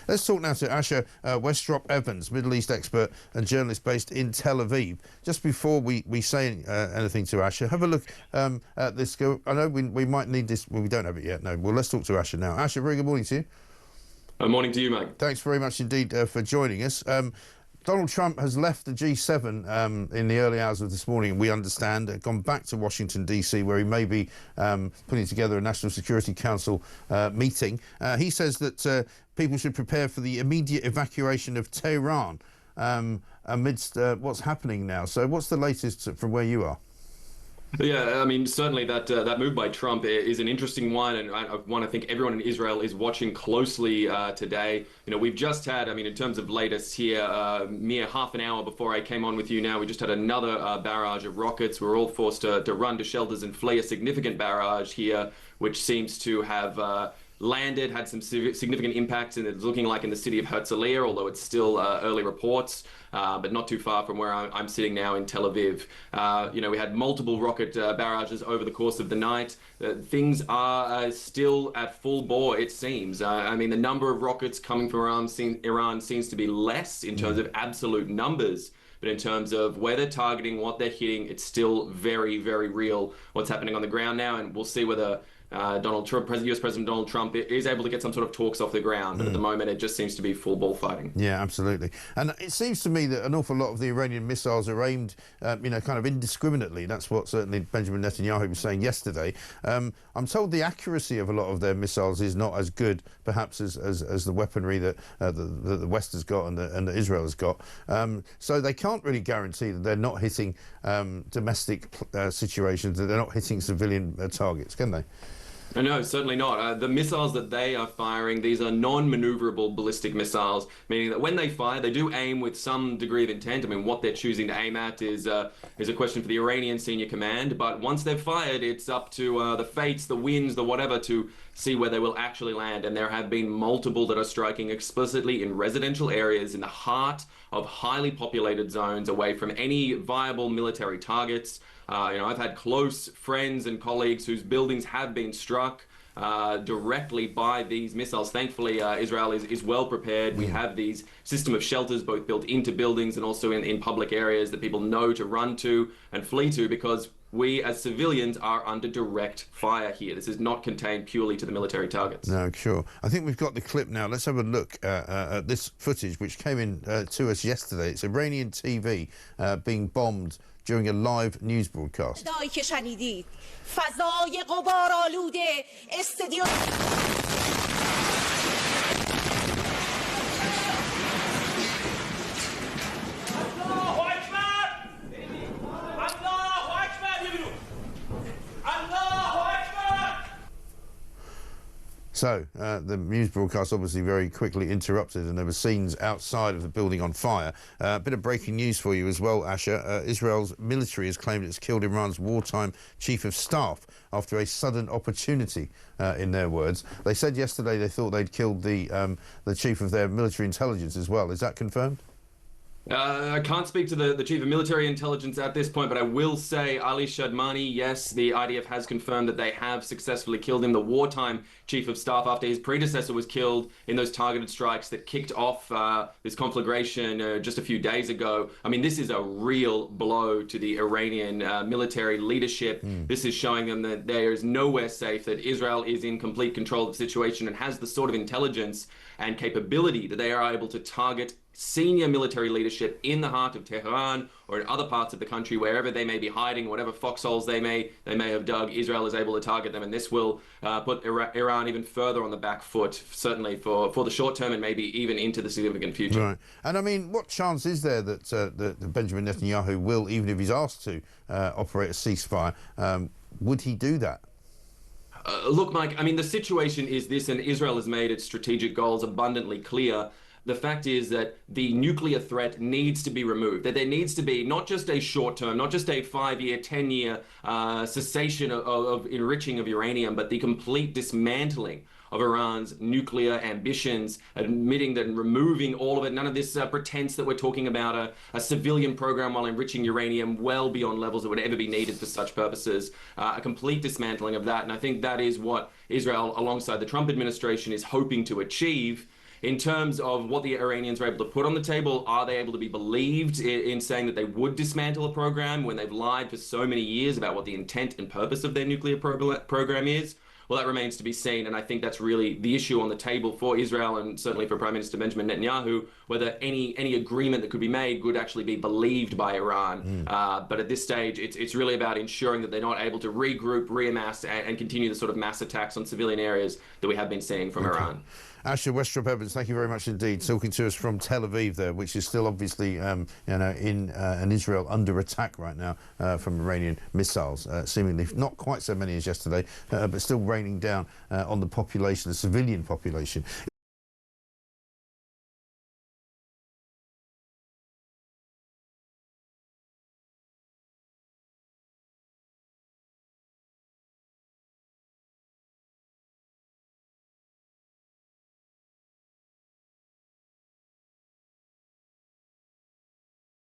Let's talk now to Asher Westropp-Evans, Middle East expert and journalist based in Tel Aviv. Just before we say anything to Asher, have a look at this. I know we might need this. Well, we don't have it yet. No. Well, let's talk to Asher now. Asher, very good morning to you. Good morning to you, Mike. Thanks very much indeed for joining us. Donald Trump has left the G7 in the early hours of this morning, we understand, gone back to Washington, D.C., where he may be putting together a National Security Council meeting. He says that people should prepare for the immediate evacuation of Tehran amidst what's happening now. So what's the latest from where you are? Yeah, I mean, certainly that move by Trump is an interesting one, and one I think everyone in Israel is watching closely today. You know, we've just had, I mean, in terms of latest here, mere half an hour before I came on with you now, we just had another barrage of rockets. We're all forced to run to shelters and flee. A significant barrage here, which seems to have landed, had some significant impacts, and it's looking like in the city of Herzliya, although it's still early reports, but not too far from where I'm sitting now in Tel Aviv. You know, we had multiple rocket barrages over the course of the night. Things are still at full bore, it seems. I mean, the number of rockets coming from Iran seems to be less in terms of absolute numbers. But in terms of where they're targeting, what they're hitting, it's still very, very real what's happening on the ground now, and we'll see whether Donald Trump, US President Donald Trump, is able to get some sort of talks off the ground. But at the moment, it just seems to be full ball fighting. Yeah, absolutely. And it seems to me that an awful lot of the Iranian missiles are aimed, you know, kind of indiscriminately. That's what certainly Benjamin Netanyahu was saying yesterday. I'm told the accuracy of a lot of their missiles is not as good, perhaps, as the weaponry that the West has got and that Israel has got. So they can't really guarantee that they're not hitting domestic situations, that they're not hitting civilian targets, can they? No, certainly not. The missiles that they are firing, these are non-maneuverable ballistic missiles, meaning that when they fire, they do aim with some degree of intent. I mean, what they're choosing to aim at is a question for the Iranian senior command. But once they've fired, it's up to the fates, the winds, the whatever, to see where they will actually land. And there have been multiple that are striking explicitly in residential areas in the heart of highly populated zones, away from any viable military targets. You know, I've had close friends and colleagues whose buildings have been struck directly by these missiles. Thankfully, Israel is well prepared. We have these system of shelters both built into buildings and also in public areas that people know to run to and flee to, because we as civilians are under direct fire here. This is not contained purely to the military targets. No, sure. I think we've got the clip now. Let's have a look at this footage which came in to us yesterday. It's Iranian TV being bombed during a live news broadcast. So the news broadcast obviously very quickly interrupted, and there were scenes outside of the building on fire. A bit of breaking news for you as well, Asher. Israel's military has claimed it's killed Iran's wartime chief of staff after a sudden opportunity, in their words. They said yesterday they thought they'd killed the chief of their military intelligence as well. Is that confirmed? I can't speak to the chief of military intelligence at this point, but I will say Ali Shadmani, yes, the IDF has confirmed that they have successfully killed him, the wartime chief of staff, after his predecessor was killed in those targeted strikes that kicked off this conflagration just a few days ago. I mean, this is a real blow to the Iranian military leadership. This is showing them that there is nowhere safe, that Israel is in complete control of the situation and has the sort of intelligence and capability that they are able to target senior military leadership in the heart of Tehran or in other parts of the country, wherever they may be hiding, whatever foxholes they may have dug. Israel is able to target them, and this will put Iran even further on the back foot, certainly for the short term and maybe even into the significant future. Right. And I mean, what chance is there that Benjamin Netanyahu will, even if he's asked to operate a ceasefire, would he do that? Look, Mike, I mean, the situation is this, and Israel has made its strategic goals abundantly clear. The fact is that the nuclear threat needs to be removed, that there needs to be not just a short term, not just a 5-year, 10-year cessation of enriching of uranium, but the complete dismantling of Iran's nuclear ambitions, admitting that and removing all of it. None of this pretense that we're talking about a civilian program while enriching uranium well beyond levels that would ever be needed for such purposes. A complete dismantling of that. And I think that is what Israel, alongside the Trump administration, is hoping to achieve. In terms of what the Iranians are able to put on the table, are they able to be believed in saying that they would dismantle a program when they've lied for so many years about what the intent and purpose of their nuclear program is? Well, that remains to be seen, and I think that's really the issue on the table for Israel and certainly for Prime Minister Benjamin Netanyahu, whether any agreement that could be made would actually be believed by Iran. But at this stage, it's really about ensuring that they're not able to regroup, reamass, and continue the sort of mass attacks on civilian areas that we have been seeing from Iran. Asher, Westropp-Evans, thank you very much indeed, talking to us from Tel Aviv there, which is still obviously, in Israel under attack right now from Iranian missiles, seemingly not quite so many as yesterday, but still raining down on the population, the civilian population.